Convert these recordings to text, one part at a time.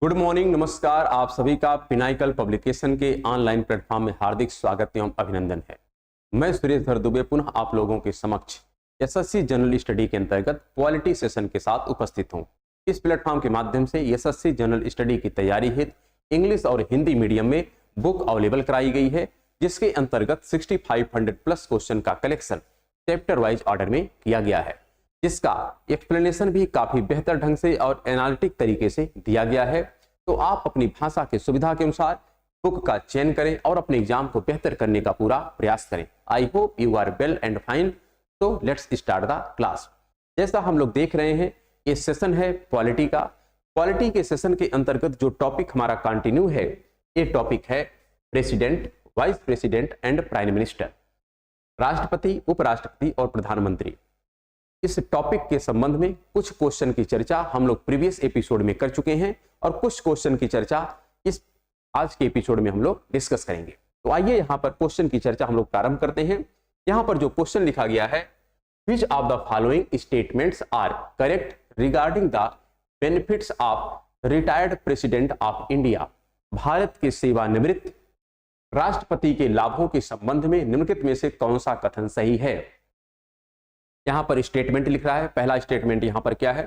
Good morning, नमस्कार। आप सभी का पिनाइकल पब्लिकेशन के ऑनलाइन प्लेटफॉर्म में हार्दिक स्वागत एवं अभिनंदन है। मैं सुरेश दुबे पुनः आप लोगों के समक्ष एसएससी जनरल स्टडी के अंतर्गत क्वालिटी सेशन के साथ उपस्थित हूं। इस प्लेटफॉर्म के माध्यम से एसएससी जनरल स्टडी की तैयारी हेतु इंग्लिश और हिंदी मीडियम में बुक अवेलेबल कराई गई है, जिसके अंतर्गत 6500 प्लस क्वेश्चन का कलेक्शन चैप्टर वाइज ऑर्डर में किया गया है, जिसका एक्सप्लेनेशन भी काफी बेहतर ढंग से और एनालिटिक तरीके से दिया गया है। तो आप अपनी भाषा की सुविधा के अनुसार बुक का चयन करें और अपने एग्जाम को बेहतर करने का पूरा प्रयास करें। I hope you are well and fine. तो लेट्स स्टार्ट द क्लास। जैसा हम लोग देख रहे हैं, ये सेशन है पॉलिटी का। पॉलिटी के सेशन के अंतर्गत जो टॉपिक हमारा कंटिन्यू है, ये टॉपिक है president, vice president and prime minister, राष्ट्रपति, उपराष्ट्रपति और प्रधानमंत्री। इस टॉपिक के संबंध में कुछ क्वेश्चन की चर्चा हम लोग प्रीवियस एपिसोड में कर चुके हैं और कुछ क्वेश्चन की चर्चा इस आज के एपिसोड में हम लोग डिस्कस करेंगे। तो आइए यहाँ पर क्वेश्चन की चर्चा हम लोग प्रारंभ करते हैं। यहाँ पर जो क्वेश्चन लिखा गया है, which of the following statements are correct regarding the benefits of retired president of India. Bharat के सेवानिवृत्त राष्ट्रपति के लाभों के संबंध में निम्नलिखित में से कौन सा कथन सही है। यहां पर स्टेटमेंट लिख रहा है। पहला स्टेटमेंट यहां पर क्या है,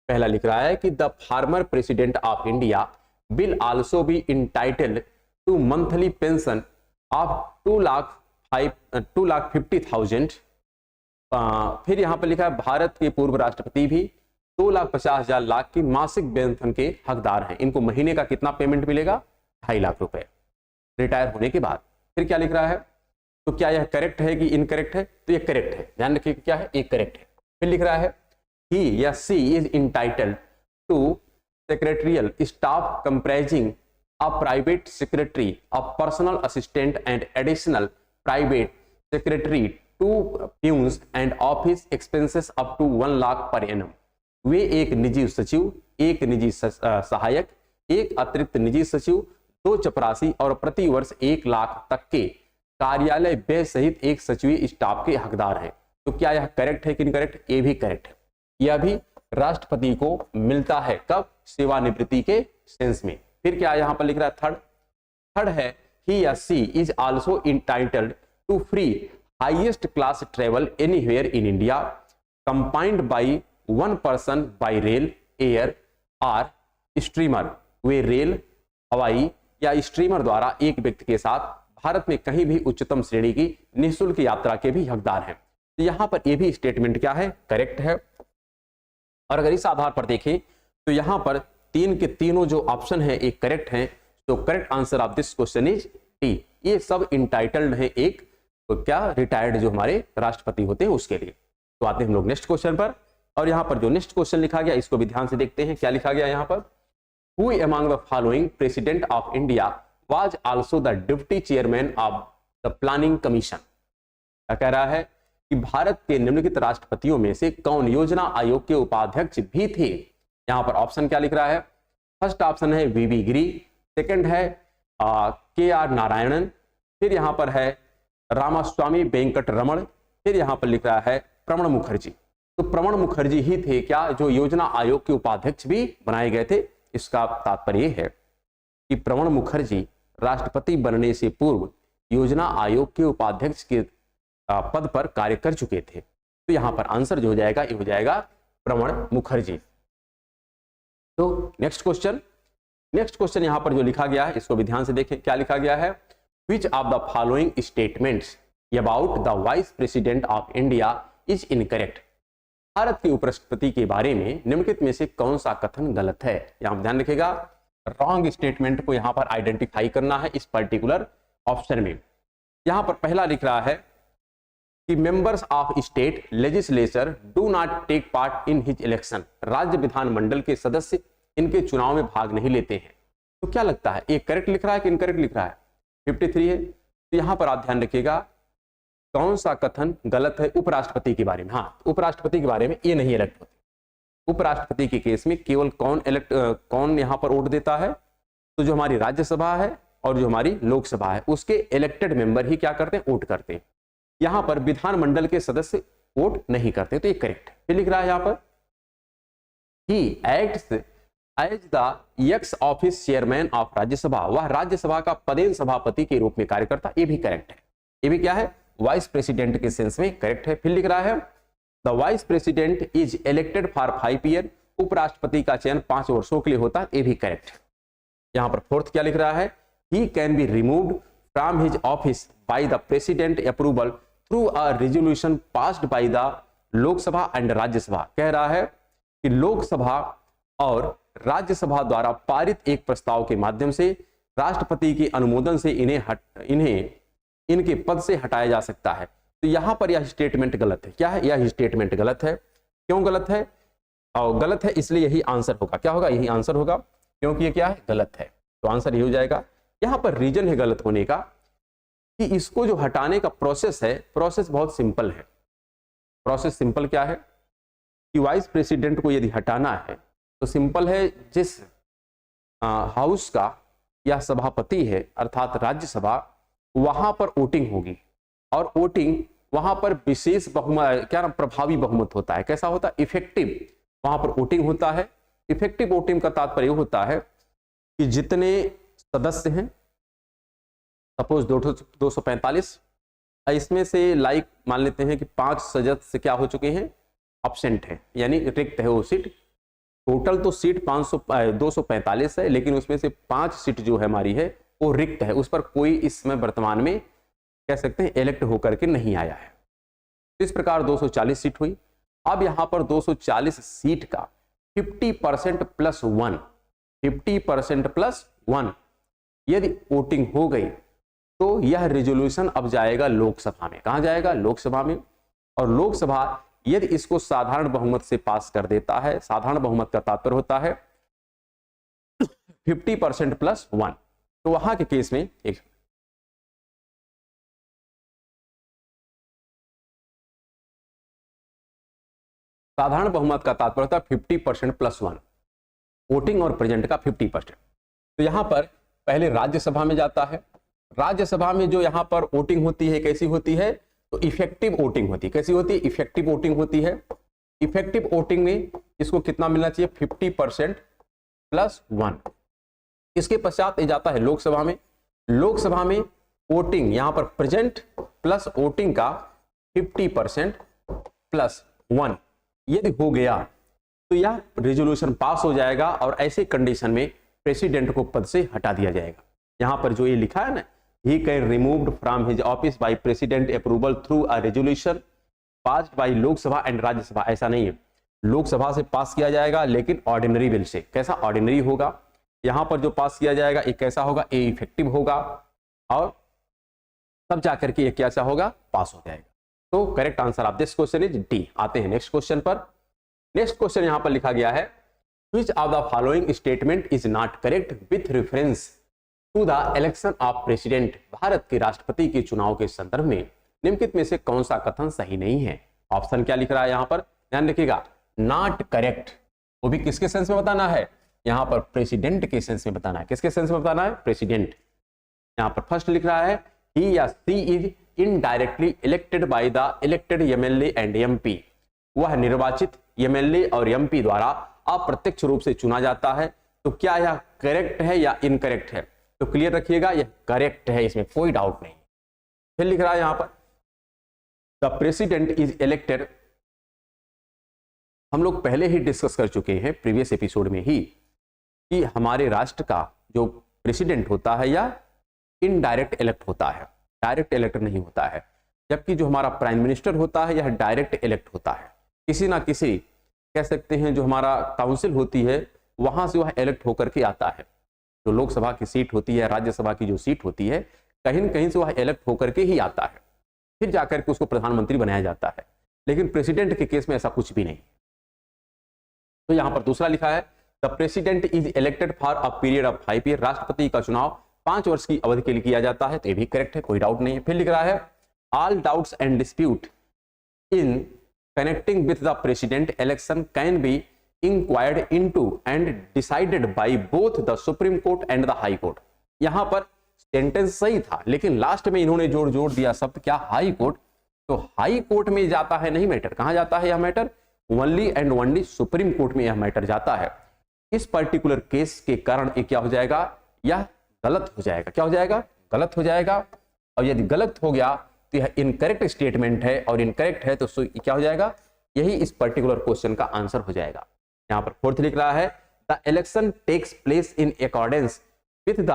पहला लिख रहा है कि the former president of India will also be entitled to monthly pension of 2,50,000। फिर यहां पर लिखा है भारत के पूर्व राष्ट्रपति भी 2,50,000 लाख की मासिक पेंशन के हकदार हैं। इनको महीने का कितना पेमेंट मिलेगा, 2.5 लाख रुपए रिटायर होने के बाद। फिर क्या लिख रहा है, तो क्या यह करेक्ट है कि इनकरेक्ट है, तो यह करेक्ट है। ध्यान रखिए क्या है, एक करेक्ट है। फिर लिख रहा है ही या she is entitled to secretarial staff comprising a private secretary, a personal assistant and additional private secretary, 2 peons and office expenses up to 1 lakh per annum. वे एक निजी सचिव, एक निजी सहायक, एक अतिरिक्त निजी सचिव, 2 चपरासी और प्रति वर्ष 1 लाख तक के कार्यालय व्यय सहित एक सचिवीय स्टाफ के हकदार हैं। तो क्या यह करेक्ट है कि इनकरेक्ट, ये भी करेक्ट है। यह भी राष्ट्रपति को मिलता है, कब, सेवानिवृत्ति के सेंस में। फिर क्या यहां पर लिख रहा है, थर्ड है ही या she is also entitled to free highest class travel anywhere in India accompanied by 1 person by rail, air और स्ट्रीमर। वे रेल, हवाई या स्ट्रीमर द्वारा एक व्यक्ति के साथ भारत में कहीं भी उच्चतम श्रेणी की निःशुल्क यात्रा के भी हकदार हैं। तो यहां पर यह भी स्टेटमेंट क्या है, करेक्ट है। और अगर इस आधार पर देखें तो यहां पर 3 के तीनों जो ऑप्शन है एक करेक्ट है। तो correct answer of this question is D. ये सब इंटाइटल्ड है एक, तो क्या, रिटायर्ड जो हमारे राष्ट्रपति होते हैं उसके लिए। तो आते हैं हम लोग नेक्स्ट क्वेश्चन पर। और यहां पर जो नेक्स्ट क्वेश्चन लिखा गया, इसको भी ध्यान से देखते हैं। क्या लिखा गया यहां पर, who among the following president of India was also the deputy chairman of the planning commission। क्या कह रहा है कि भारत के निम्नलिखित राष्ट्रपतियों में से कौन योजना आयोग के उपाध्यक्ष भी थे। यहां पर ऑप्शन क्या लिख रहा है, फर्स्ट ऑप्शन है वीवी गिरी, सेकंड है के.आर. नारायणन, फिर यहां पर है रामास्वामी वेंकट रमण, फिर यहां पर लिख रहा है प्रणब मुखर्जी। तो प्रणब मुखर्जी ही थे क्या जो योजना आयोग के उपाध्यक्ष भी बनाए गए थे। इसका तात्पर्य है कि प्रणब मुखर्जी राष्ट्रपति बनने से पूर्व योजना आयोग के उपाध्यक्ष के पद पर कार्य कर चुके थे। तो यहां पर आंसर जो हो जाएगा, ये हो जाएगा प्रणब मुखर्जी। तो नेक्स्ट क्वेश्चन यहां पर जो लिखा गया है, इसको भी ध्यान से देखें। क्या लिखा गया है, which of the following statements about the vice president of India is incorrect. Bharat के उपराष्ट्रपति के बारे में निम्नलिखित में से कौन सा कथन गलत है। यहां ध्यान रखिएगा, रॉन्ग स्टेटमेंट को यहां पर आइडेंटिफाई करना है इस पर्टिकुलर ऑप्शन में। यहां पर पहला लिख रहा है कि members of state legislature do not take part in his election. राज्य विधानमंडल के सदस्य इनके चुनाव में भाग नहीं लेते हैं। तो क्या लगता है, ये करेक्ट लिख रहा है कि इनकरेक्ट लिख रहा है, 53 है। तो यहां पर आप ध्यान रखिएगा कौन सा कथन गलत है उपराष्ट्रपति के बारे में। हाँ, उपराष्ट्रपति के बारे में ये नहीं इलेक्ट होते। उपराष्ट्रपति के केस में केवल कौन यहां पर वोट देता है, तो जो हमारी राज्यसभा है और जो हमारी लोकसभा है उसके इलेक्टेड मेंबर ही क्या करते हैं, वोट करते हैं। यहां पर विधानमंडल के सदस्य वोट नहीं करते। तो ये करेक्ट है। फिर लिख रहा है यहां पर ही acts as the ex officio chairman of Rajya Sabha, वह राज्यसभा का पदेन सभापति के रूप में कार्य करता। ये भी करेक्ट है, ये भी क्या है, वाइस प्रेसिडेंट के सेंस में करेक्ट है। फिर लिख रहा है the vice president is elected for 5 year, उपराष्ट्रपति का चयन 5 वर्षों के लिए होता है। ये भी करेक्ट है। यहां पर फोर्थ क्या लिख रहा है, he can be removed from his office by the president approval through a resolution passed by the Lok Sabha and Rajya Sabha. कह रहा है कि लोकसभा और राज्यसभा द्वारा पारित एक प्रस्ताव के माध्यम से राष्ट्रपति के अनुमोदन से इन्हें इनके पद से हटाया जा सकता है। तो यहां पर यह स्टेटमेंट गलत है। क्या है, यह स्टेटमेंट गलत है। क्यों गलत है, और गलत है इसलिए यही आंसर होगा। क्या होगा, यही आंसर होगा, क्योंकि ये क्या है, गलत है। तो आंसर ये हो जाएगा। यहां पर रीजन है गलत होने का कि इसको जो हटाने का प्रोसेस है, प्रोसेस बहुत सिंपल है। प्रोसेस सिंपल क्या है कि वाइस प्रेसिडेंट को यदि हटाना है तो सिंपल है, जिस हाउस का या सभापति है अर्थात राज्यसभा, वहां पर वोटिंग होगी और वोटिंग वहां पर विशेष बहुमत, क्या नाम, प्रभावी बहुमत होता है। कैसा होता है, इफेक्टिव, वहां पर वोटिंग होता है। इफेक्टिव वोटिंग का तात्पर्य होता है कि जितने सदस्य हैं, सपोज 245, इसमें से लाइक मान लेते हैं कि 5 सदस्य क्या हो चुके हैं, अब्सेंट है, यानी रिक्त है वो सीट। टोटल तो सीट 245 है, लेकिन उसमें से 5 सीट जो है हमारी है वो रिक्त है, उस पर कोई इसमें वर्तमान में कह सकते हैं इलेक्ट होकर के नहीं आया है। इस प्रकार 240 सीट हुई। अब यहां पर 240 सीट का 50% प्लस 1, 50% प्लस 1 यदि वोटिंग हो गई तो यह रेजोल्यूशन अब जाएगा लोकसभा में। कहां जाएगा, लोकसभा में। और लोकसभा यदि इसको साधारण बहुमत से पास कर देता है, साधारण बहुमत का तात्पर्य होता है 50% प्लस 1, तो वहां के केस में एक साधारण बहुमत का तात्पर्य होता है 50% प्लस 1, वोटिंग और प्रेजेंट का 50%। तो यहां पर पहले राज्यसभा में जाता है। राज्यसभा में जो यहां पर वोटिंग होती है कैसी होती है, तो इफेक्टिव वोटिंग होती है। कैसी होती है, इफेक्टिव वोटिंग होती है। इफेक्टिव वोटिंग में इसको कितना मिलना चाहिए, 50% प्लस 1। इसके पश्चात ये जाता है लोकसभा में। लोकसभा में वोटिंग यहां पर प्रेजेंट प्लस वोटिंग का 50% प्लस 1 यदि हो गया तो यह रेजोल्यूशन पास हो जाएगा और ऐसे कंडीशन में प्रेसिडेंट को पद से हटा दिया जाएगा। यहां पर जो ये लिखा है ना, he can removed from his office by president approval through a resolution passed by Lok Sabha and Rajya Sabha, ऐसा नहीं है। लोकसभा से पास किया जाएगा लेकिन ऑर्डिनरी बिल से। कैसा, ऑर्डिनरी होगा। यहां पर जो पास किया जाएगा एक कैसा होगा, ए इफेक्टिव होगा और तब जाकर के ये कैसा होगा, पास हो जाएगा। तो correct answer of this question is D. आते हैं नेक्स्ट क्वेश्चन पर। नेक्स्ट क्वेश्चन यहां पर लिखा गया है, which of the following statement is not correct with reference to the election of president. Bharat के राष्ट्रपति के चुनाव के संदर्भ में निम्नलिखित में से कौन सा कथन सही नहीं है। ऑप्शन क्या लिख रहा है यहां पर, ध्यान रखिएगा, नॉट करेक्ट, वो भी किसके सेंस में बताना है, यहां पर प्रेसिडेंट के सेंस में बताना है। किसके सेंस में बताना है, प्रेसिडेंट। यहां पर फर्स्ट लिख रहा है, ही या she is indirectly elected by the elected MLA and MP. वह निर्वाचित एमएलए और एमपी द्वारा अप्रत्यक्ष रूप से चुना जाता है। तो क्या यह करेक्ट है या इनकरेक्ट है, तो क्लियर रखिएगा यह करेक्ट है, इसमें कोई डाउट नहीं। फिर लिख रहा है यहां पर, द प्रेसिडेंट इज इलेक्टेड। हम लोग पहले ही डिस्कस कर चुके हैं प्रीवियस एपिसोड में ही कि हमारे राष्ट्र का जो प्रेसिडेंट होता है या इनडायरेक्ट इलेक्ट होता है, डायरेक्ट इलेक्ट नहीं होता है। जबकि जो हमारा प्राइम मिनिस्टर होता है यह डायरेक्ट इलेक्ट होता है। किसी ना किसी कह सकते हैं जो हमारा काउंसिल होती है वहां से वह इलेक्ट होकर के आता है। जो लोकसभा की सीट होती है, राज्यसभा की जो सीट होती है, कहीं न कहीं से वह इलेक्ट होकर के ही आता है, फिर जाकर के उसको प्रधानमंत्री बनाया जाता है। लेकिन प्रेसिडेंट के केस में ऐसा कुछ भी नहीं। तो यहां पर दूसरा लिखा है, the president is elected for a period of 5 year. राष्ट्रपति का चुनाव 5 वर्ष की अवधि के लिए किया जाता है। तो ये भी करेक्ट है, कोई डाउट नहीं है। फिर लिख रहा है, all doubts and dispute in connecting with the president election can be inquired into and decided by both the supreme court and the high court. यहां पर सेंटेंस सही था लेकिन लास्ट में इन्होंने जोड़ दिया शब्द क्या, हाई कोर्ट। तो हाई कोर्ट में जाता है नहीं मैटर, कहां जाता है यह matter, only and only supreme court में यह मैटर जाता है। इस पर्टिकुलर केस के कारण ये क्या हो जाएगा, यह गलत हो जाएगा। क्या हो जाएगा, गलत हो जाएगा। और यदि गलत हो गया तो यह इनकरेक्ट स्टेटमेंट है, और इनकरेक्ट है तो क्या हो जाएगा, यही इस पर्टिकुलर क्वेश्चन का आंसर हो जाएगा। यहां पर फोर्थ लिख रहा है the election takes place in accordance with the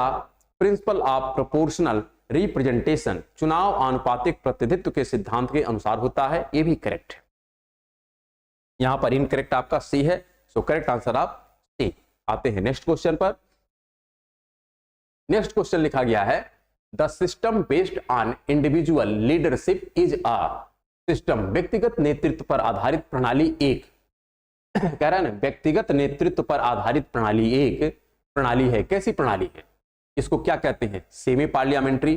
principle of proportional representation, चुनाव आनुपातिक प्रतिनिधित्व के सिद्धांत के अनुसार होता है। ये भी करेक्ट है। यहां पर इनकरेक्ट आपका सी है, सो करेक्ट आंसर आप सी। आते हैं नेक्स्ट क्वेश्चन पर। नेक्स्ट क्वेश्चन लिखा गया है the system based on individual leadership is a system, व्यक्तिगत नेतृत्व पर आधारित प्रणाली एक कह रहा है ना, व्यक्तिगत नेतृत्व पर आधारित प्रणाली एक प्रणाली है। कैसी प्रणाली है, इसको क्या कहते हैं, सेमी पार्लियामेंट्री,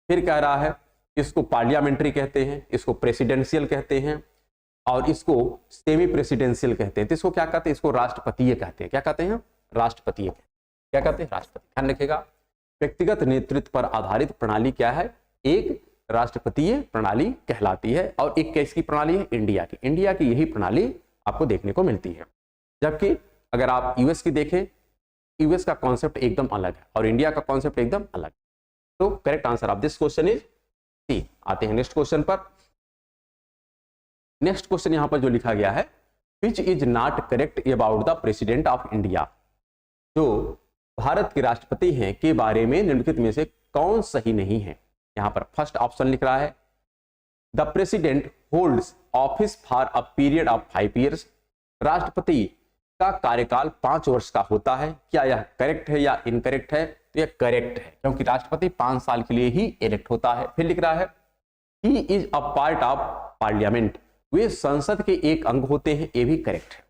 फिर कह रहा है इसको पार्लियामेंट्री कहते हैं, इसको प्रेसिडेंशियल कहते हैं, और इसको सेमी प्रेसिडेंशियल कहते हैं। तो इसको क्या कहते हैं, इसको राष्ट्रपतीय कहते हैं। क्या कहते हैं, राष्ट्रपतीय। क्या कहते हैं, राष्ट्रपति। ध्यान रखिएगा, व्यक्तिगत नेतृत्व पर आधारित प्रणाली क्या है, एक राष्ट्रपतीय प्रणाली कहलाती है, और एक कैसी प्रणाली है, इंडिया की। इंडिया की यही प्रणाली आपको देखने को मिलती है। जबकि अगर आप यूएस की देखें, यूएस का कॉन्सेप्ट एकदम अलग है और इंडिया का कॉन्सेप्ट एकदम अलग है। तो correct answer of this question is C. आते हैं नेक्स्ट क्वेश्चन पर। नेक्स्ट क्वेश्चन यहां पर जो लिखा गया है which is not correct about the president of India, जो भारत के राष्ट्रपति हैं के बारे में निम्नलिखित में से कौन सही नहीं है। यहां पर फर्स्ट ऑप्शन लिख रहा है the president holds office for a period of 5 years, राष्ट्रपति का कार्यकाल 5 वर्ष का होता है। क्या यह करेक्ट है या इनकरेक्ट है, तो यह करेक्ट है, क्योंकि राष्ट्रपति 5 साल के लिए ही इलेक्ट होता है। फिर लिख रहा है he is a part of parliament, वे संसद के एक अंग होते हैं। ये भी करेक्ट है,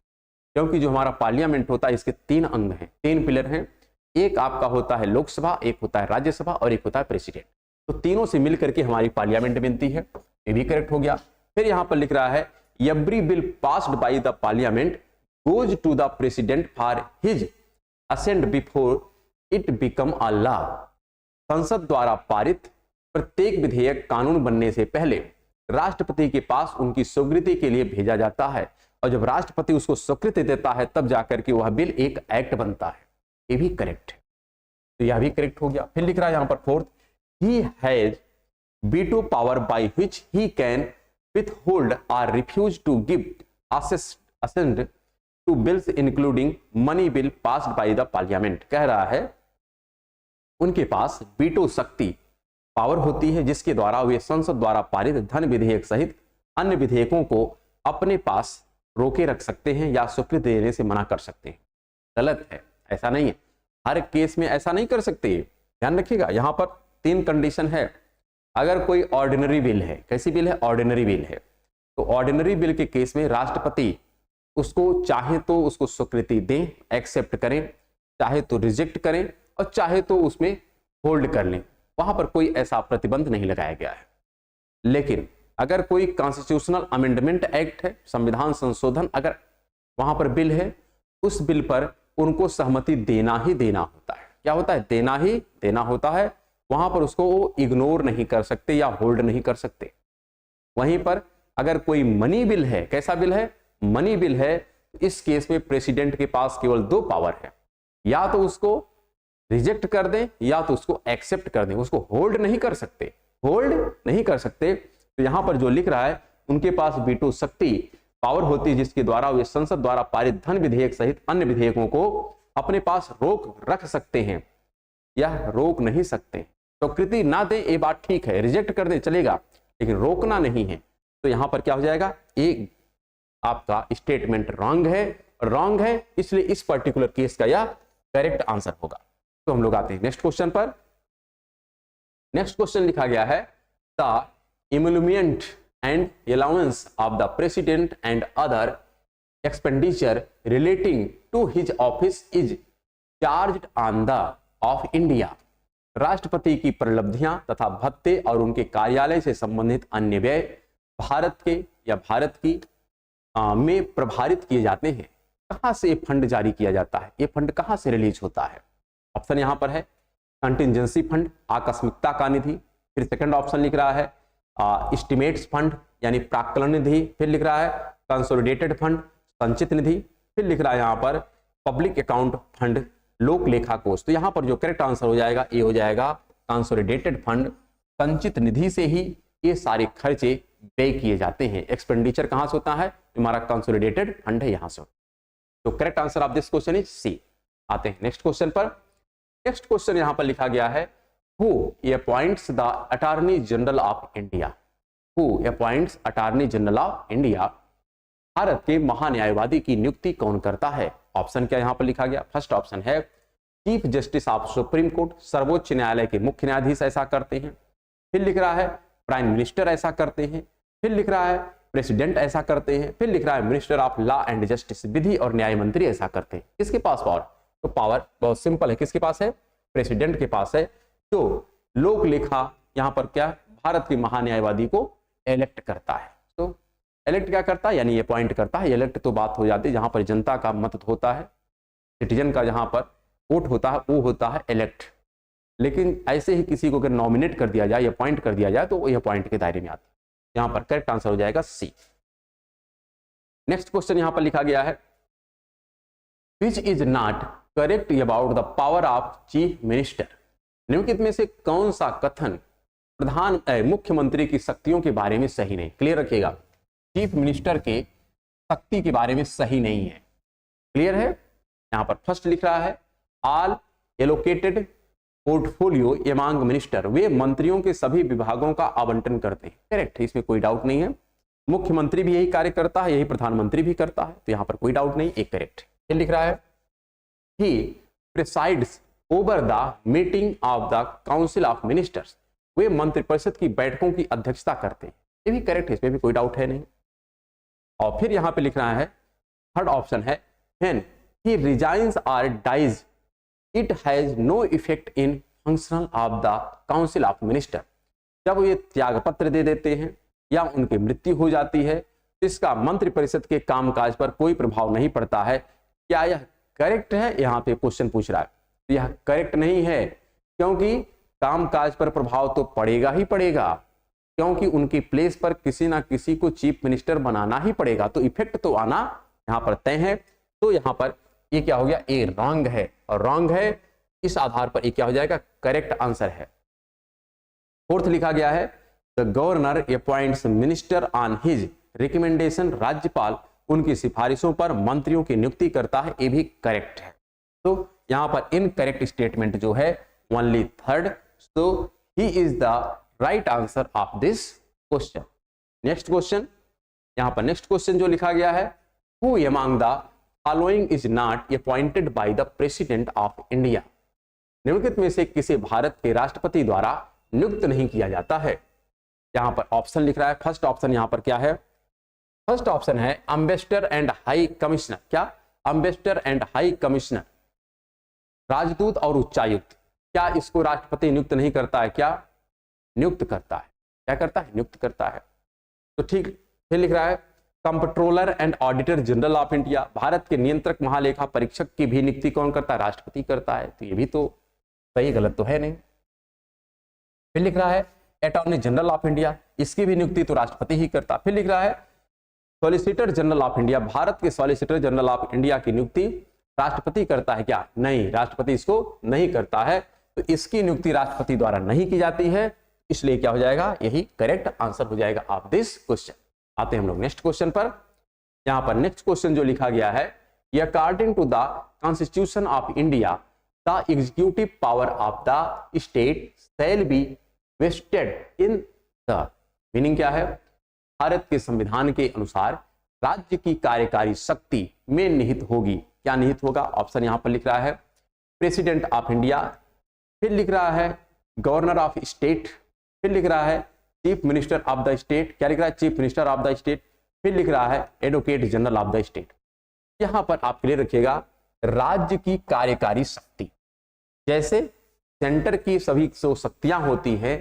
क्योंकि जो हमारा पार्लियामेंट होता है इसके 3 अंग हैं, 3 पिलर हैं। एक आपका होता है लोकसभा, एक होता है राज्यसभा, और एक होता है प्रेसिडेंट। तो तीनों से मिलकर के हमारी पार्लियामेंट बनती है। ये भी करेक्ट हो गया। फिर यहां पर लिख रहा है every bill passed by the parliament goes to the president for his assent before it become a law, संसद द्वारा पारित प्रत्येक विधेयक कानून बनने से पहले राष्ट्रपति के पास उनकी स्वीकृति के लिए भेजा जाता है, और जब राष्ट्रपति उसको स्वीकृति देता है तब जाकर के वह बिल एक एक्ट बनता है। ये भी करेक्ट है, तो यह भी करेक्ट हो गया। फिर लिख रहा है यहां पर fourth he has veto power by which he can withhold or refuse to give assent to bills including money bill passed by the parliament। कह रहा है उनके पास वीटो शक्ति पावर होती है, जिसके द्वारा वे संसद द्वारा पारित धन विधेयक सहित अन्य विधेयकों को अपने पास रोके रख सकते हैं या स्वीकृति देने से मना कर सकते हैं। गलत है, ऐसा नहीं है, हर केस में ऐसा नहीं कर सकते। ध्यान रखिएगा, यहां पर 3 कंडीशन है। अगर कोई ऑर्डिनरी बिल है, कैसी बिल है, ऑर्डिनरी बिल है, तो ऑर्डिनरी बिल के केस में राष्ट्रपति उसको चाहे तो उसको स्वीकृति दें, एक्सेप्ट करें, चाहे तो रिजेक्ट करें, और चाहे तो उसमें होल्ड कर लें। वहां पर कोई ऐसा प्रतिबंध नहीं लगाया गया है। लेकिन अगर कोई कॉन्स्टिट्यूशनल अमेंडमेंट एक्ट है, संविधान संशोधन, अगर वहां पर बिल है, उस बिल पर उनको सहमति देना ही देना होता है। क्या होता है, देना ही देना होता है। वहां पर उसको वो इग्नोर नहीं कर सकते या होल्ड नहीं कर सकते। वहीं पर अगर कोई मनी बिल है, कैसा बिल है, मनी बिल है, इस केस में प्रेसिडेंट के पास केवल 2 पावर है, या तो उसको रिजेक्ट कर दें या तो उसको एक्सेप्ट कर दें। उसको होल्ड नहीं कर सकते, होल्ड नहीं कर सकते। तो यहां पर जो लिख रहा है उनके पास वीटो शक्ति पावर होती है, जिसके द्वारा वे संसद द्वारा पारित धन विधेयक सहित अन्य विधेयकों को अपने पास रोक रख सकते हैं या रोक नहीं सकते। स्वीकृति ना दे ये बात ठीक है, रिजेक्ट कर दे चलेगा, लेकिन रोकना नहीं है। तो यहां पर क्या हो जाएगा, एक आपका स्टेटमेंट रॉन्ग है, इसलिए इस पर्टिकुलर केस का यह करेक्ट आंसर होगा। तो हम लोग आते हैं नेक्स्ट क्वेश्चन पर। नेक्स्ट क्वेश्चन लिखा गया है the emolument and allowance of the president and other expenditure relating to his office is charged on the of India। राष्ट्रपति की प्रलब्धियां तथा भत्ते और उनके कार्यालय से संबंधित अन्य व्यय भारत के या भारत की में प्रभारित किए जाते हैं। कहां से ये फंड जारी किया जाता है, ये फंड कहां से रिलीज होता है। ऑप्शन यहां पर है कंटिजेंसी फंड, आकस्मिकता का निधि। फिर सेकंड ऑप्शन लिख रहा है एस्टिमेट्स फंड यानी प्राक्कलन निधि। फिर लिख रहा है कंसोलिडेटेड फंड, संचित निधि। फिर लिख रहा है यहाँ पर पब्लिक अकाउंट फंड, लोक लेखा कोष। तो यहां पर जो करेक्ट आंसर हो जाएगा ये हो जाएगा कंसोलिडेटेड फंड। संचित निधि से ही ये सारे खर्चे व्यय किए जाते हैं। एक्सपेंडिचर कहां से होता है? हमारा कंसोलिडेटेड फंड है, यहां से। तो correct answer of this question is C. आते हैं नेक्स्ट क्वेश्चन पर। नेक्स्ट क्वेश्चन यहां पर लिखा गया है, who appoints the attorney general of India. Who appoints attorney general of India. Bharat के महान्यायवादी की नियुक्ति कौन करता है? ऑप्शन क्या यहां पर लिखा गया? फर्स्ट ऑप्शन है chief justice of supreme court, सर्वोच्च न्यायालय के मुख्य न्यायाधीश ऐसा करते हैं। फिर लिख रहा है प्राइम मिनिस्टर ऐसा करते हैं। फिर लिख रहा है प्रेसिडेंट ऐसा करते हैं। फिर लिख रहा है minister of law and justice, विधि और न्याय मंत्री ऐसा करते हैं। किसके पास पावर? तो पावर बहुत सिंपल है, किसके पास है? प्रेसिडेंट के पास है। तो लोक लेखा यहां पर क्या, भारत के महान्यायवादी को इलेक्ट करता है। तो इलेक्ट क्या करता है? यानी अपॉइंट करता है। इलेक्ट तो बात हो जाती है जहां पर जनता का मत होता है, सिटीजन का जहां पर वोट होता है, वो होता है इलेक्ट। लेकिन ऐसे ही किसी को अगर नॉमिनेट कर दिया जाए, अपॉइंट कर दिया जाए, तो वो अपॉइंट के दायरे में आता है। यहां पर करेक्ट आंसर हो जाएगा सी। नेक्स्ट क्वेश्चन यहां पर लिखा गया है, which is not correct about the power of chief minister. निम्नलिखित में से कौन सा कथन मुख्यमंत्री की शक्तियों के बारे में सही नहीं? क्लियर रखिएगा, चीफ मिनिस्टर के शक्ति के बारे में सही नहीं है। क्लियर है? यहां पर फर्स्ट लिख रहा है all allocated portfolio among minister, वे मंत्रियों के सभी विभागों का आवंटन करते हैं। करेक्ट है, इसमें कोई डाउट नहीं है। मुख्यमंत्री भी यही कार्य करता है, यही प्रधानमंत्री भी करता है, तो यहां पर कोई डाउट नहीं, एक करेक्ट। फिर लिख रहा है he presides over the meeting of the council of ministers, वे मंत्रिपरिषद की बैठकों की अध्यक्षता करते हैं। ये भी करेक्ट है, इसमें भी कोई डाउट है नहीं। और फिर यहां पे लिख रहा है थर्ड ऑप्शन है व्हेन ही रिजाइन्स और dies it has no effect in functional of the council of minister, जब ये त्याग पत्र दे देते हैं या उनकी मृत्यु हो जाती है, इसका मंत्रिपरिषद के कामकाज पर कोई प्रभाव नहीं पड़ता है। क्या यह करेक्ट है? यहाँ पे क्वेश्चन पूछ रहा है, तो यह करेक्ट नहीं है, क्योंकि कामकाज पर प्रभाव तो पड़ेगा ही पड़ेगा, क्योंकि उनकी प्लेस पर किसी ना किसी को चीफ मिनिस्टर बनाना ही पड़ेगा, तो इफेक्ट तो आना यहाँ पर तय है। तो यहाँ पर ये क्या हो गया? ए रॉन्ग है, और रॉन्ग है इस आधार पर ये क्या हो जाएगा? करेक्ट आंसर है। फोर्थ लिखा गया है the governor appoints minister on his recommendation, राज्यपाल उनकी सिफारिशों पर मंत्रियों की नियुक्ति करता है, ये भी करेक्ट है। तो यहां पर इनकरेक्ट स्टेटमेंट जो है only third, so he is the right answer of this question. Next question, यहां पर नेक्स्ट क्वेश्चन जो लिखा गया है, who among the following is not appointed by the president of India, निम्नलिखित में से किसे भारत के राष्ट्रपति द्वारा नियुक्त नहीं किया जाता है। यहां पर ऑप्शन लिख रहा है, फर्स्ट ऑप्शन यहां पर क्या है? फर्स्ट ऑप्शन है एम्बेसडर एंड हाई कमिश्नर। क्या? एम्बेसडर एंड हाई कमिश्नर, राजदूत और उच्चायुक्त। क्या इसको राष्ट्रपति नियुक्त नहीं करता है? क्या नियुक्त करता है? क्या करता है? नियुक्त करता है। तो ठीक। फिर लिख रहा है comptroller and auditor general of India, Bharat के नियंत्रक महालेखा परीक्षक की भी नियुक्ति कौन करता है? राष्ट्रपति करता है। तो ये भी तो सही, गलत तो है नहीं। फिर लिख रहा है अटॉर्नी जनरल ऑफ इंडिया, इसकी भी नियुक्ति तो राष्ट्रपति ही करता। फिर लिख रहा है solicitor general of India, Bharat के सॉलिसिटर जनरल ऑफ इंडिया की नियुक्ति राष्ट्रपति करता है। क्या? नहीं, राष्ट्रपति इसको नहीं करता है, तो इसकी नियुक्ति राष्ट्रपति द्वारा नहीं की जाती है, इसलिए क्या हो जाएगा? यही करेक्ट आंसर हो जाएगा ऑफ दिस क्वेश्चन। आते हैं हम लोग नेक्स्ट क्वेश्चन पर। यहां पर नेक्स्ट क्वेश्चन जो लिखा गया है, according to the constitution of India the executive power of the state shall be vested in the, meaning क्या है? भारत के संविधान के अनुसार राज्य की कार्यकारी शक्ति में निहित होगी। क्या निहित होगा? ऑप्शन यहां पर लिख रहा है प्रेसिडेंट ऑफ इंडिया, फिर लिख रहा है गवर्नर ऑफ स्टेट, फिर लिख रहा है chief minister of the state. क्या लिख रहा है? Chief minister of the state. फिर लिख रहा है advocate general of the state. यहां पर आप क्लियर रखिएगा, राज्य की कार्यकारी शक्ति, जैसे सेंटर की सभी जो शक्तियां होती हैं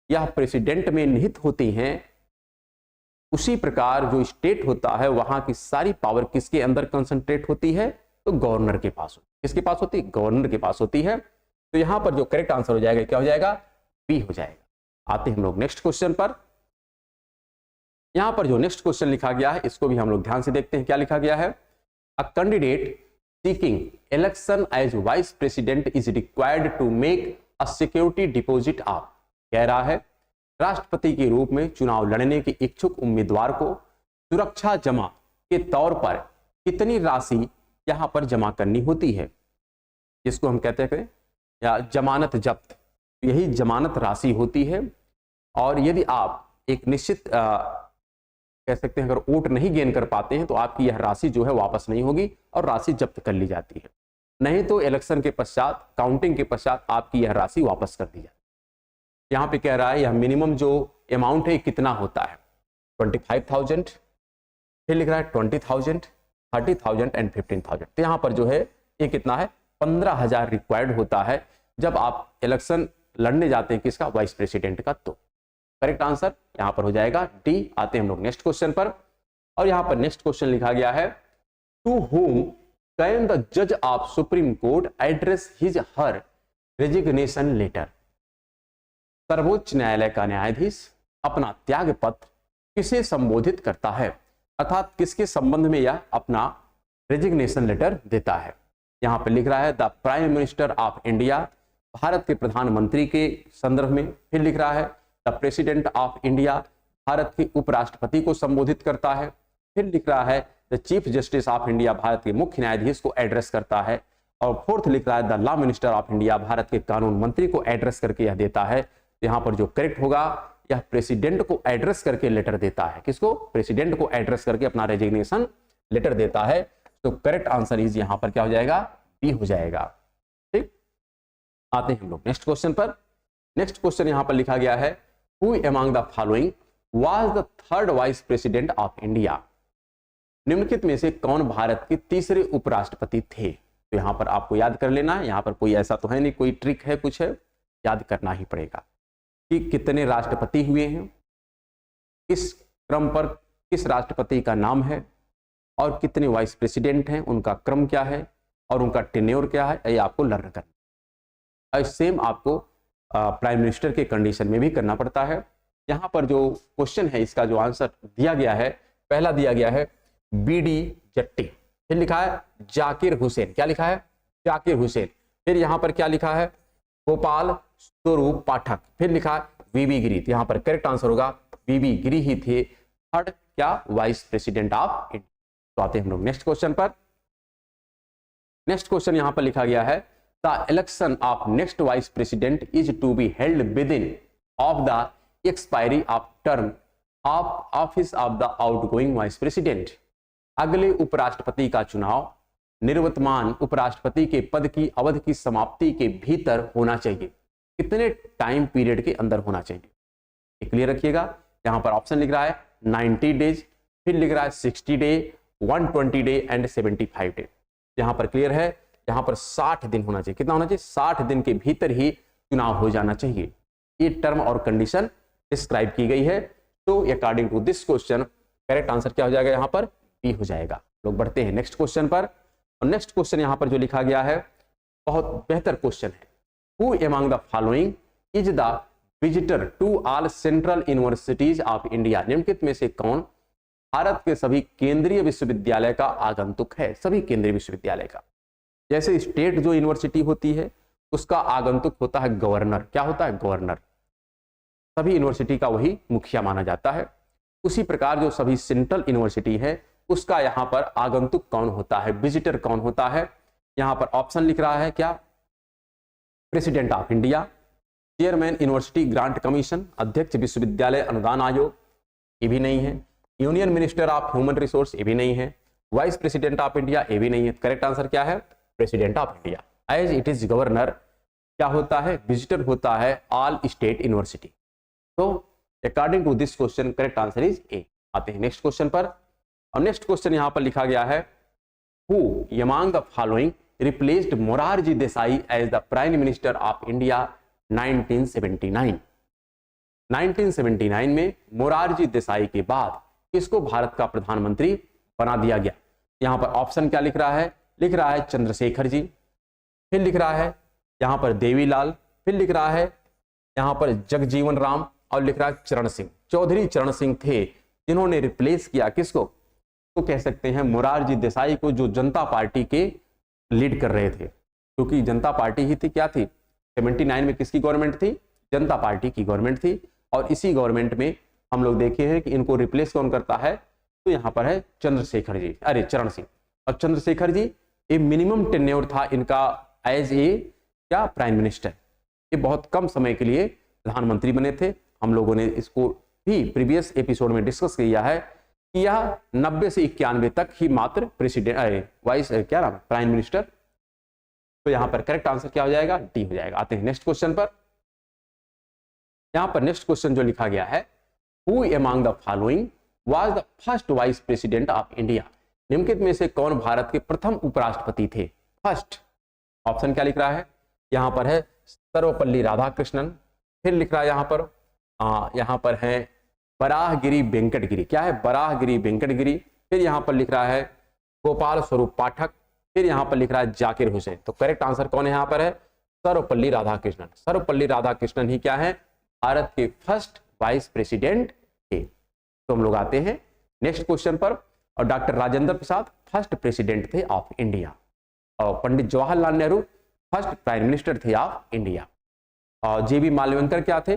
यह प्रेसिडेंट में निहित होती हैं, उसी प्रकार जो स्टेट होता है वहां की सारी पावर किसके अंदर कंसंट्रेट होती है? तो गवर्नर के पास। किसके पास होती है? गवर्नर के पास होती है। तो यहां पर जो करेक्ट आंसर हो जाएगा क्या हो जाएगा? बी हो जाएगा। आते हैं हम लोग नेक्स्ट क्वेश्चन पर। यहां पर जो नेक्स्ट क्वेश्चन लिखा गया है इसको भी हम लोग ध्यान से देखते हैं। क्या लिखा गया है? A candidate seeking election as vice president is required to make a security deposit of, कह रहा है राष्ट्रपति के रूप में चुनाव लड़ने के इच्छुक उम्मीदवार को सुरक्षा जमा के तौर पर कितनी राशि यहां पर जमा करनी होती है, जिसको हम कहते हैं या जमानत जब्त, यही जमानत राशि होती है। और यदि आप एक निश्चित कह सकते हैं अगर वोट नहीं गेन कर पाते हैं तो आपकी यह राशि जो है वापस नहीं होगी और राशि जब्त कर ली जाती है, नहीं तो इलेक्शन के पश्चात काउंटिंग के पश्चात आपकी यह राशि वापस कर दी जाती है। यहाँ पे कह रहा है यह मिनिमम जो अमाउंट है कितना होता है, 25,000, फिर लिख रहा है 20,000, 30,000 एंड 15,000। तो यहाँ पर जो है ये कितना है 15,000 रिक्वायर्ड होता है जब आप इलेक्शन लड़ने जाते हैं किसका, वाइस प्रेसिडेंट का। तो करेक्ट आंसर यहाँ पर हो जाएगा डी। आते हैं हम लोग नेक्स्ट क्वेश्चन पर, और यहाँ पर नेक्स्ट क्वेश्चन लिखा गया है टू होम कैन द जज of supreme court address his her resignation letter. सर्वोच्च न्यायालय का न्यायाधीश अपना त्याग पत्र किसे संबोधित करता है, अर्थात किसके संबंध में यह अपना रेजिग्नेशन लेटर देता है। यहां पर लिख रहा है the prime minister of India, Bharat के प्रधानमंत्री के संदर्भ में। फिर लिख रहा है the president of India, Bharat के उपराष्ट्रपति को संबोधित करता है। फिर लिख रहा है the chief justice of India, Bharat के मुख्य न्यायाधीश को एड्रेस करता है। और फोर्थ लिख रहा है the law minister of India, Bharat के कानून मंत्री को एड्रेस करके यह देता है। यहाँ पर जो करेक्ट होगा यह प्रेसिडेंट को एड्रेस करके लेटर देता है। किसको, प्रेसिडेंट को एड्रेस करके अपना रेजिग्नेशन लेटर देता है। तो करेक्ट आंसर इज यहाँ पर क्या हो जाएगा, बी हो जाएगा। ठीक, आते हैं हम लोग नेक्स्ट क्वेश्चन पर। नेक्स्ट क्वेश्चन यहाँ पर लिखा गया है who among the following was the third vice president of India. निम्नलिखित में से कौन भारत के तीसरे उपराष्ट्रपति थे। तो यहाँ पर आपको याद कर लेना है, यहाँ पर कोई ऐसा तो है नहीं, कोई ट्रिक है, कुछ है, याद करना ही पड़ेगा कि कितने राष्ट्रपति हुए हैं, किस क्रम पर किस राष्ट्रपति का नाम है, और कितने वाइस प्रेसिडेंट हैं, उनका क्रम क्या है और उनका टेन्योर क्या है, ये आपको लर्न करना है। सेम आपको प्राइम मिनिस्टर के कंडीशन में भी करना पड़ता है। यहाँ पर जो क्वेश्चन है इसका जो आंसर दिया गया है, पहला दिया गया है BD जट्टी, फिर लिखा है जाकिर हुसैन, क्या लिखा है, जाकिर हुसैन। फिर यहाँ पर क्या लिखा है, गोपाल स्वरूप पाठक, फिर लिखा है VB गिरी। यहाँ पर करेक्ट आंसर होगा VB गिरी ही थे थर्ड क्या, वाइस प्रेसिडेंट ऑफ इंडिया। तो आते हैं हम लोग नेक्स्ट क्वेश्चन पर। नेक्स्ट क्वेश्चन यहाँ पर लिखा गया है the election of next vice president is to be held within of the expiry of term of office of the outgoing vice president. अगले उपराष्ट्रपति का चुनाव निवर्तमान उपराष्ट्रपति के पद की अवधि की समाप्ति के भीतर होना चाहिए। कितने टाइम पीरियड के अंदर होना चाहिए, क्लियर रखिएगा। यहां पर ऑप्शन लिख रहा है 90 डेज, फिर लिख रहा है 60 डे, 120 डे एंड 75 डे। यहां पर क्लियर है, यहां पर 60 दिन होना चाहिए। कितना होना चाहिए, 60 दिन के भीतर ही चुनाव हो जाना चाहिए। ये टर्म और कंडीशन डिस्क्राइब की गई है। तो according to this question correct answer क्या हो जाएगा, यहां पर बी हो जाएगा। लोग बढ़ते हैं नेक्स्ट क्वेश्चन पर। और नेक्स्ट क्वेश्चन यहां पर जो लिखा गया है बहुत बेहतर क्वेश्चन है। Who among the following is the visitor to all central universities of India. निम्नलिखित में से कौन भारत के सभी केंद्रीय विश्वविद्यालय का आगंतुक है, सभी केंद्रीय विश्वविद्यालय का। जैसे स्टेट जो यूनिवर्सिटी होती है उसका आगंतुक होता है गवर्नर, क्या होता है, गवर्नर, सभी यूनिवर्सिटी का वही मुखिया माना जाता है। उसी प्रकार जो सभी सेंट्रल यूनिवर्सिटी है उसका यहाँ पर आगंतुक कौन होता है, विजिटर कौन होता है। यहाँ पर ऑप्शन लिख रहा है क्या, president of India, chairman university grant commission, अध्यक्ष विश्वविद्यालय अनुदान आयोग, ये भी नहीं है, union minister of human resource, ये भी नहीं है, वाइस प्रेसिडेंट ऑफ इंडिया, ये भी नहीं है। करेक्ट आंसर क्या है, president of India. As it is governor क्या होता है, विजिटर होता है ऑल स्टेट यूनिवर्सिटी। तो according to this question correct answer is A. आते हैं नेक्स्ट क्वेश्चन पर। और नेक्स्ट क्वेश्चन यहां पर लिखा गया है who among the following replaced Morarji Desai as the prime minister of India 1979। 1979 में मोरारजी देसाई के बाद किसको भारत का प्रधानमंत्री बना दिया गया। यहां पर ऑप्शन क्या लिख रहा है चंद्रशेखर जी, फिर लिख रहा है यहां पर देवीलाल, फिर लिख रहा है यहां पर जगजीवन राम, और लिख रहा है चरण सिंह। चौधरी चरण सिंह थे जिन्होंने रिप्लेस किया किसको, तो कह सकते हैं मोरारजी देसाई को, जो जनता पार्टी के लीड कर रहे थे, क्योंकि जनता पार्टी ही थी, क्या थी 79 में किसकी गवर्नमेंट थी, जनता पार्टी की गवर्नमेंट थी। और इसी गवर्नमेंट में हम लोग देखे हैं कि इनको रिप्लेस कौन करता है, तो यहाँ पर है चंद्रशेखर जी, अरे चरण सिंह। और चंद्रशेखर जी ये मिनिमम टेन्योर था इनका एज ए क्या प्राइम मिनिस्टर, ये बहुत कम समय के लिए प्रधानमंत्री बने थे। हम लोगों ने इसको भी प्रीवियस एपिसोड में डिस्कस किया है कि यह 90 से 91 तक ही मात्र प्रेसिडेंट वाइस क्या नाम प्राइम मिनिस्टर। तो यहाँ पर करेक्ट आंसर क्या हो जाएगा, डी हो जाएगा। आते हैं नेक्स्ट क्वेश्चन पर। यहाँ पर नेक्स्ट क्वेश्चन जो लिखा गया है, who among the following was the first vice president of India, निम्नलिखित में से कौन भारत के प्रथम उपराष्ट्रपति थे। फर्स्ट ऑप्शन क्या लिख रहा है, यहाँ पर है सर्वपल्ली राधाकृष्णन, फिर लिख रहा है यहाँ पर है बराहगिरी वेंकटगिरी, क्या है बराहगिरी वेंकटगिरी, फिर यहाँ पर लिख रहा है गोपाल स्वरूप पाठक, फिर यहाँ पर लिख रहा है जाकिर हुसैन। तो करेक्ट आंसर कौन है यहाँ पर है, सर्वपल्ली राधाकृष्णन। सर्वपल्ली राधाकृष्णन ही क्या है, भारत के फर्स्ट वाइस प्रेसिडेंट थे। तो हम लोग आते हैं नेक्स्ट क्वेश्चन पर। और doctor Rajendra Prasad first president थे ऑफ इंडिया, और Pandit Jawaharlal Nehru first prime minister थे ऑफ इंडिया, और जेबी मालवंकर क्या थे,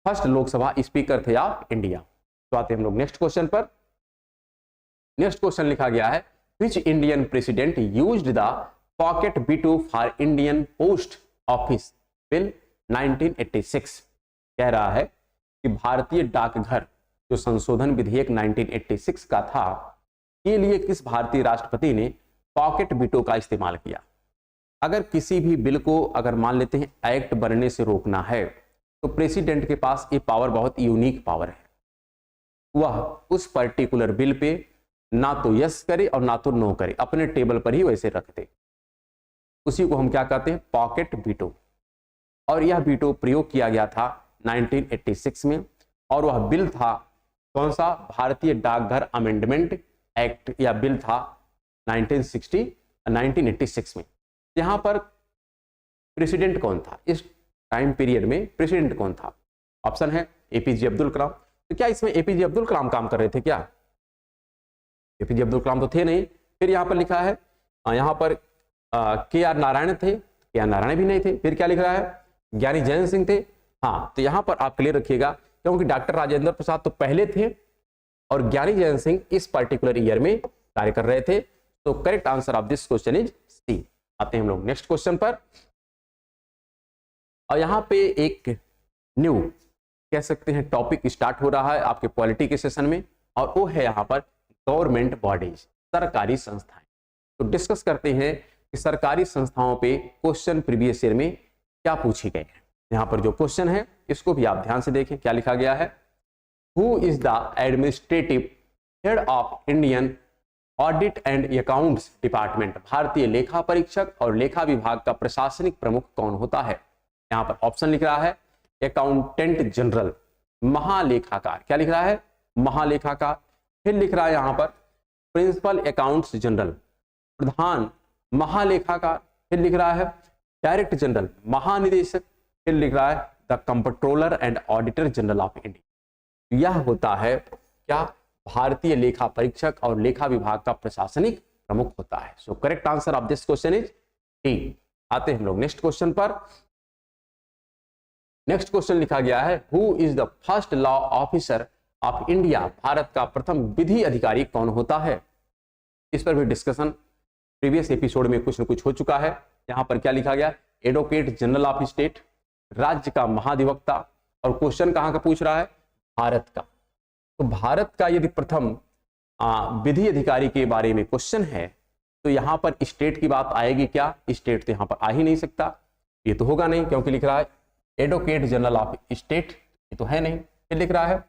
फर्स्ट लोकसभा स्पीकर थे ऑफ इंडिया। तो आते हैं हम लोग नेक्स्ट क्वेश्चन पर। नेक्स्ट क्वेश्चन लिखा गया है, which Indian president used the pocket B2 for Indian post office bill 1986। कह रहा है कि भारतीय डाकघर जो संशोधन विधेयक 1986 का था के लिए किस भारतीय राष्ट्रपति ने पॉकेट B2 का इस्तेमाल किया। अगर किसी भी बिल को अगर मान लेते हैं एक्ट बनने से रोकना है, तो प्रेसिडेंट के पास ये पावर बहुत यूनिक पावर है, वह उस पर्टिकुलर बिल पे ना तो यस करे और ना तो नो करे, अपने टेबल पर ही वैसे रख दे। उसी को हम क्या कहते हैं, पॉकेट B2। और यह B2 प्रयोग किया गया था 1986 में, और वह बिल था कौन सा, भारतीय डाकघर अमेंडमेंट एक्ट, या बिल था 1986 में। यहाँ पर प्रेसिडेंट कौन था इस टाइम पीरियड में, प्रेसिडेंट कौन था, ऑप्शन है APJ अब्दुल कलाम। तो क्या इसमें APJ अब्दुल कलाम काम कर रहे थे क्या, APJ अब्दुल कलाम तो थे नहीं। फिर यहाँ पर लिखा है यहाँ पर KR नारायण थे, KR नारायण भी नहीं थे। फिर क्या लिख रहा है, ज्ञानी जैन सिंह थे। हाँ, तो यहाँ पर आप क्लियर रखिएगा, क्योंकि डॉक्टर राजेंद्र प्रसाद तो पहले थे और ज्ञानी जैन सिंह इस पर्टिकुलर ईयर में कार्य कर रहे थे। तो correct answer of this question is C. आते हैं हम लोग नेक्स्ट क्वेश्चन पर। और यहाँ पे एक न्यू कह सकते हैं टॉपिक स्टार्ट हो रहा है आपके पॉलिटी के सेशन में, और वो है यहाँ पर गवर्नमेंट बॉडीज, सरकारी संस्थाएं। तो डिस्कस करते हैं कि सरकारी संस्थाओं पे क्वेश्चन प्रीवियस ईयर में क्या पूछे गए हैं। यहाँ पर जो क्वेश्चन है इसको भी आप ध्यान से देखें, क्या लिखा गया है, who is the administrative head of Indian audit and accounts department, भारतीय लेखा परीक्षक और लेखा विभाग का प्रशासनिक प्रमुख कौन होता है। यहाँ पर ऑप्शन लिख रहा है अकाउंटेंट जनरल, महालेखाकार, क्या लिख रहा है, महालेखाकार। फिर लिख रहा है यहाँ पर प्रिंसिपल अकाउंट्स जनरल, प्रधान महालेखाकार। फिर लिख रहा है डायरेक्टर जनरल, महानिदेशक। फिर लिख रहा है the controller and auditor general of India. यह होता है क्या, भारतीय लेखा परीक्षक और लेखा विभाग का प्रशासनिक प्रमुख होता है। So correct answer of this question is D. आते हैं हम लोग नेक्स्ट क्वेश्चन पर। नेक्स्ट क्वेश्चन लिखा गया है, who is the first law officer of India, Bharat का प्रथम विधि अधिकारी कौन होता है। इस पर भी डिस्कशन प्रीवियस एपिसोड में कुछ न कुछ हो चुका है। यहाँ पर क्या लिखा गया, एडवोकेट जनरल ऑफ स्टेट, राज्य का महाधिवक्ता। और क्वेश्चन कहाँ का पूछ रहा है, भारत का। तो भारत का यदि प्रथम विधि अधिकारी के बारे में क्वेश्चन है, तो यहाँ पर स्टेट की बात आएगी क्या, स्टेट तो यहाँ पर आ ही नहीं सकता, ये तो होगा नहीं, क्योंकि लिख रहा है एडवोकेट जनरल ऑफ स्टेट, ये तो है नहीं। फिर लिख रहा है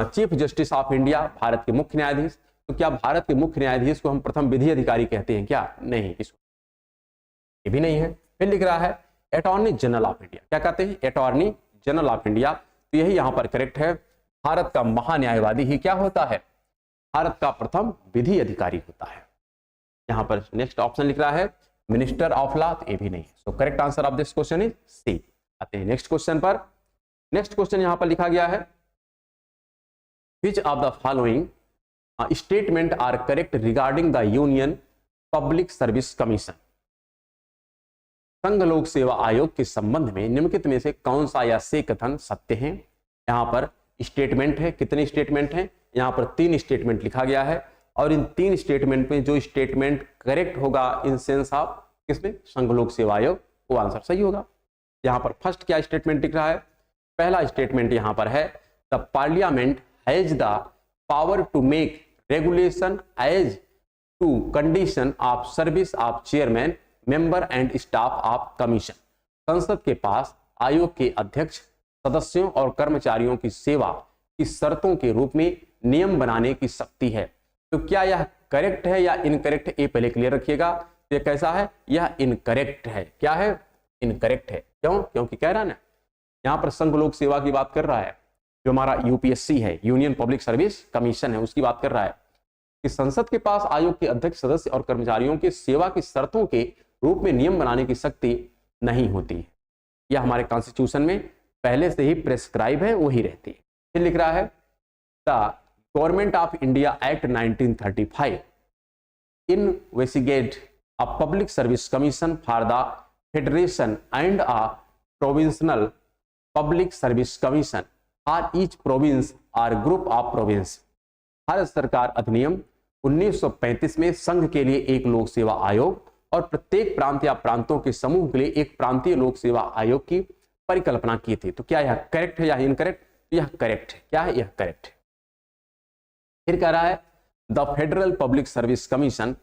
chief justice of India, Bharat के मुख्य न्यायाधीश। तो क्या भारत के मुख्य न्यायाधीश को हम प्रथम विधि अधिकारी कहते हैं क्या, नहीं, इसको ये भी नहीं है। फिर लिख रहा है अटॉर्नी जनरल ऑफ इंडिया, क्या कहते हैं, अटॉर्नी जनरल ऑफ इंडिया। तो यही यहाँ पर करेक्ट है, भारत का महान्यायवादी ही क्या होता है, भारत का प्रथम विधि अधिकारी होता है। यहाँ पर नेक्स्ट ऑप्शन लिख रहा है मिनिस्टर ऑफ लॉ, तो ये भी नहीं है। So correct answer of this question is C. आते हैं नेक्स्ट क्वेश्चन पर। नेक्स्ट क्वेश्चन यहाँ पर लिखा गया है, which of the following statement are correct regarding the union public service commission. संघ लोक सेवा आयोग के संबंध में निम्नलिखित में से कौन सा या से कथन सत्य है। यहाँ पर स्टेटमेंट है, कितने स्टेटमेंट हैं, यहाँ पर 3 स्टेटमेंट लिखा गया है और इन 3 स्टेटमेंट में जो स्टेटमेंट करेक्ट होगा इन सेंस ऑफ किसमें, संघ लोक सेवा आयोग, वो आंसर सही होगा। यहाँ पर फर्स्ट क्या स्टेटमेंट दिख रहा है, पहला स्टेटमेंट यहाँ पर है the parliament has the power to make regulation as to condition of service of chairman member and staff of commission. संसद के पास आयोग के अध्यक्ष, सदस्यों और कर्मचारियों की सेवा की शर्तों के रूप में नियम बनाने की शक्ति है। तो क्या यह करेक्ट है या इनकरेक्ट, ये पहले क्लियर रखिएगा। ये कैसा है, यह इनकरेक्ट है। क्या है, इनकरेक्ट है। क्यों, क्योंकि कह रहा है ना, यहाँ पर संघ लोक सेवा की बात कर रहा है, जो हमारा यूपीएससी है, यूनियन पब्लिक सर्विस कमीशन है, उसकी बात कर रहा है कि संसद के पास आयोग के अध्यक्ष, सदस्य और कर्मचारियों की सेवा की शर्तों के रूप में नियम बनाने की शक्ति नहीं होती है। यह हमारे कॉन्स्टिट्यूशन में पहले से ही प्रेस्क्राइब है, वही रहती है। फिर लिख रहा है the government of India act 1935 investigate a public service commission for the federation and a provincial public service commission for each province और ग्रुप ऑफ प्रोविंस। भारत सरकार अधिनियम 1935 में संघ के लिए एक लोक सेवा आयोग और प्रत्येक प्रांत या प्रांतों के समूह के लिए एक प्रांतीय लोक सेवा आयोग की परिकल्पना की थी। तो क्या यह करेक्ट है या इनकरेक्ट, यह करेक्ट है। क्या है, यह करेक्ट है। फिर कह रहा है the federal public service commission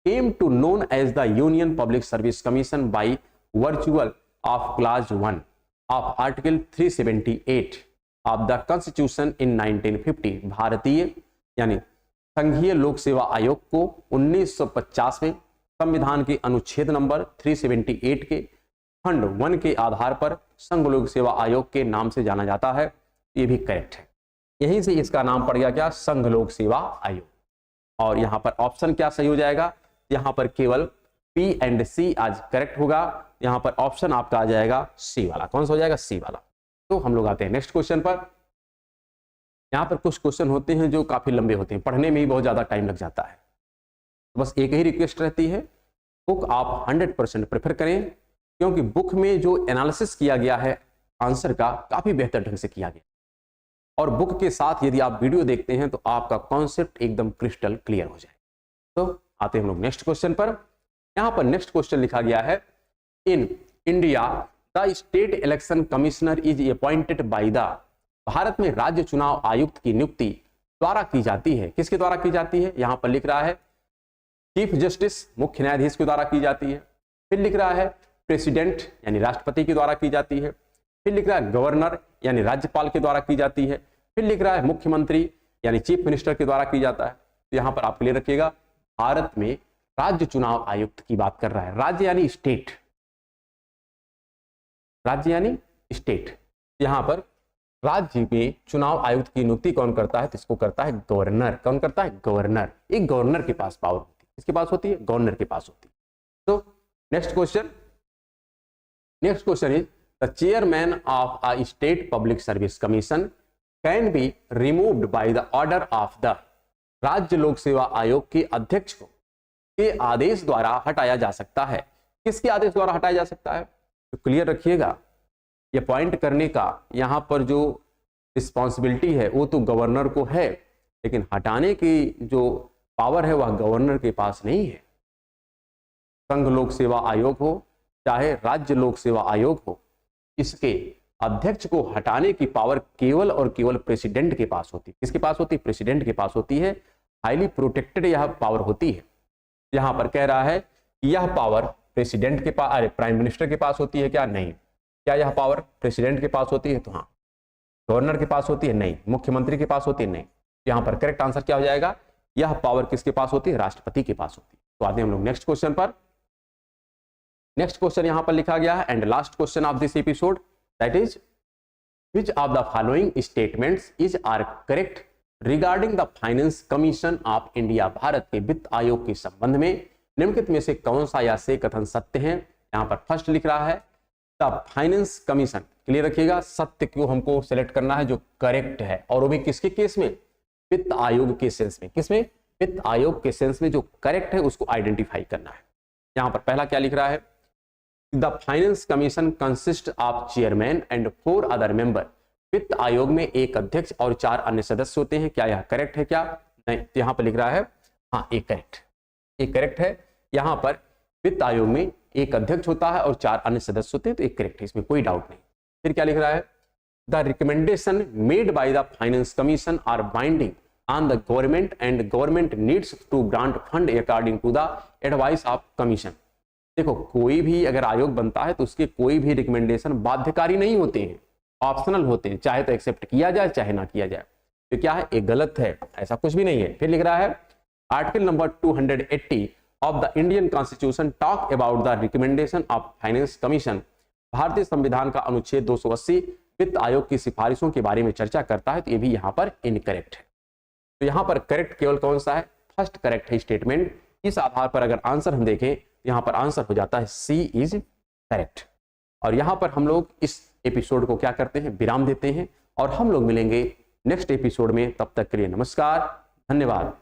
came to known as the union public service commission by virtual of clause 1 of article 378 of the constitution in 1950। भारतीय यानी संघीय लोक सेवा आयोग को 1950 में संविधान के अनुच्छेद नंबर 378 के खंड 1 के आधार पर संघ लोक सेवा आयोग के नाम से जाना जाता है। ये भी करेक्ट है। यहीं से इसका नाम पड़ गया क्या, संघ लोक सेवा आयोग। और यहां पर ऑप्शन क्या सही हो जाएगा, यहां पर केवल पी एंड सी आज करेक्ट होगा। यहां पर ऑप्शन आपका आ जाएगा सी वाला। कौन सा हो जाएगा, सी वाला। तो हम लोग आते हैं नेक्स्ट क्वेश्चन पर। यहां पर कुछ क्वेश्चन होते हैं जो काफी लंबे होते हैं, पढ़ने में ही बहुत ज्यादा टाइम लग जाता है। तो बस एक ही रिक्वेस्ट रहती है, बुक आप 100% प्रेफर करें, क्योंकि बुक में जो एनालिसिस किया गया है आंसर का, काफी बेहतर ढंग से किया गया। और बुक के साथ यदि आप वीडियो देखते हैं तो आपका कॉन्सेप्ट एकदम क्रिस्टल क्लियर हो जाए। तो आते हैं हम लोग नेक्स्ट क्वेश्चन पर। यहां पर नेक्स्ट क्वेश्चन लिखा गया है in India the state election commissioner is appointed by the. Bharat में राज्य चुनाव आयुक्त की नियुक्ति द्वारा की जाती है। किसके द्वारा की जाती है, यहां पर लिख रहा है चीफ जस्टिस, मुख्य न्यायाधीश के द्वारा की जाती है। फिर लिख रहा है प्रेसिडेंट यानी राष्ट्रपति के द्वारा की जाती है। फिर लिख रहा है गवर्नर यानी राज्यपाल के द्वारा की जाती है। फिर लिख रहा है मुख्यमंत्री यानी चीफ मिनिस्टर के द्वारा की जाता है। तो यहां पर आप क्लियर रखिएगा, भारत में राज्य चुनाव आयुक्त की बात कर रहा है। राज्य यानी स्टेट, राज्य यानी स्टेट। यहां पर राज्य में चुनाव आयुक्त की नियुक्ति कौन करता है, तो इसको करता है गवर्नर। कौन करता है, गवर्नर। एक गवर्नर के पास पावर होती है। किसके पास होती है, गवर्नर के पास होती है। तो next question is the chairman of a state public service commission can be removed by the order of the. राज्य लोक सेवा आयोग के अध्यक्ष को के आदेश द्वारा हटाया जा सकता है। किसके आदेश द्वारा हटाया जा सकता है, तो क्लियर रखिएगा, ये पॉइंट करने का यहां पर जो रिस्पॉन्सिबिलिटी है वो तो गवर्नर को है, लेकिन हटाने की जो पावर है वह गवर्नर के पास नहीं है। संघ लोक सेवा आयोग हो चाहे राज्य लोक सेवा आयोग हो, इसके अध्यक्ष को हटाने की पावर केवल और केवल प्रेसिडेंट के पास होती है। किसके पास होती है, प्रेसिडेंट के पास होती है। हाईली प्रोटेक्टेड यह पावर होती है। यहां पर कह रहा है कि यह पावर प्रेसिडेंट के पास, प्राइम मिनिस्टर के पास होती है क्या, नहीं। क्या यह पावर प्रेसिडेंट के पास होती है, तो हाँ। गवर्नर के पास होती है, नहीं। मुख्यमंत्री के पास होती है, नहीं। यहां पर करेक्ट आंसर क्या हो जाएगा, यह पावर किसके पास होती है, राष्ट्रपति के पास होती है। तो आते हैं हम लोग नेक्स्ट क्वेश्चन पर। नेक्स्ट क्वेश्चन यहां पर लिखा गया है and last question of this episode, that is which of the following statements is are correct regarding the finance commission of India. Bharat के वित्त आयोग के संबंध में निम्नलिखित में से कौन सा या से कथन सत्य है। यहां पर फर्स्ट लिख रहा है द फाइनेंस कमीशन। क्लियर रखिएगा, सत्य को हमको सेलेक्ट करना है जो करेक्ट है, और वो भी किसके केस में, वित्त आयोग के सेंस में। किसमें, वित्त आयोग के सेंस में जो करेक्ट है उसको आइडेंटिफाई करना है। यहां पर पहला क्या लिख रहा है, the finance commission consist of chairman and 4 other member. वित्त आयोग में एक अध्यक्ष और 4 अन्य सदस्य होते हैं। क्या यह करेक्ट है? क्या नहीं, यहाँ पर लिख रहा है हाँ, एक करेक्ट है। यहाँ पर वित्त आयोग में एक अध्यक्ष होता है और 4 अन्य सदस्य होते हैं, तो एक करेक्ट है, इसमें कोई डाउट नहीं। फिर क्या लिख रहा है? The recommendation made by the finance commission are binding on the government and government needs to grant fund according to the advice of commission. देखो, कोई भी अगर आयोग बनता है तो उसके कोई भी रिकमेंडेशन बाध्यकारी नहीं होते हैं, ऑप्शनल होते हैं, चाहे तो एक्सेप्ट किया जाए चाहे ना किया जाए। तो क्या है? एक गलत है, ऐसा कुछ भी नहीं है। फिर लिख रहा है article number 280 of the Indian constitution talk about the recommendation of finance commission. भारतीय संविधान का अनुच्छेद 280 वित्त आयोग की सिफारिशों के बारे में चर्चा करता है, तो ये भी यहाँ पर इनकरेक्ट है। तो यहाँ पर करेक्ट केवल कौन सा है? फर्स्ट करेक्ट है स्टेटमेंट। इस आधार पर अगर आंसर हम देखें, यहाँ पर आंसर हो जाता है सी इज करेक्ट। और यहाँ पर हम लोग इस एपिसोड को क्या करते हैं? विराम देते हैं, और हम लोग मिलेंगे नेक्स्ट एपिसोड में। तब तक के लिए नमस्कार, धन्यवाद।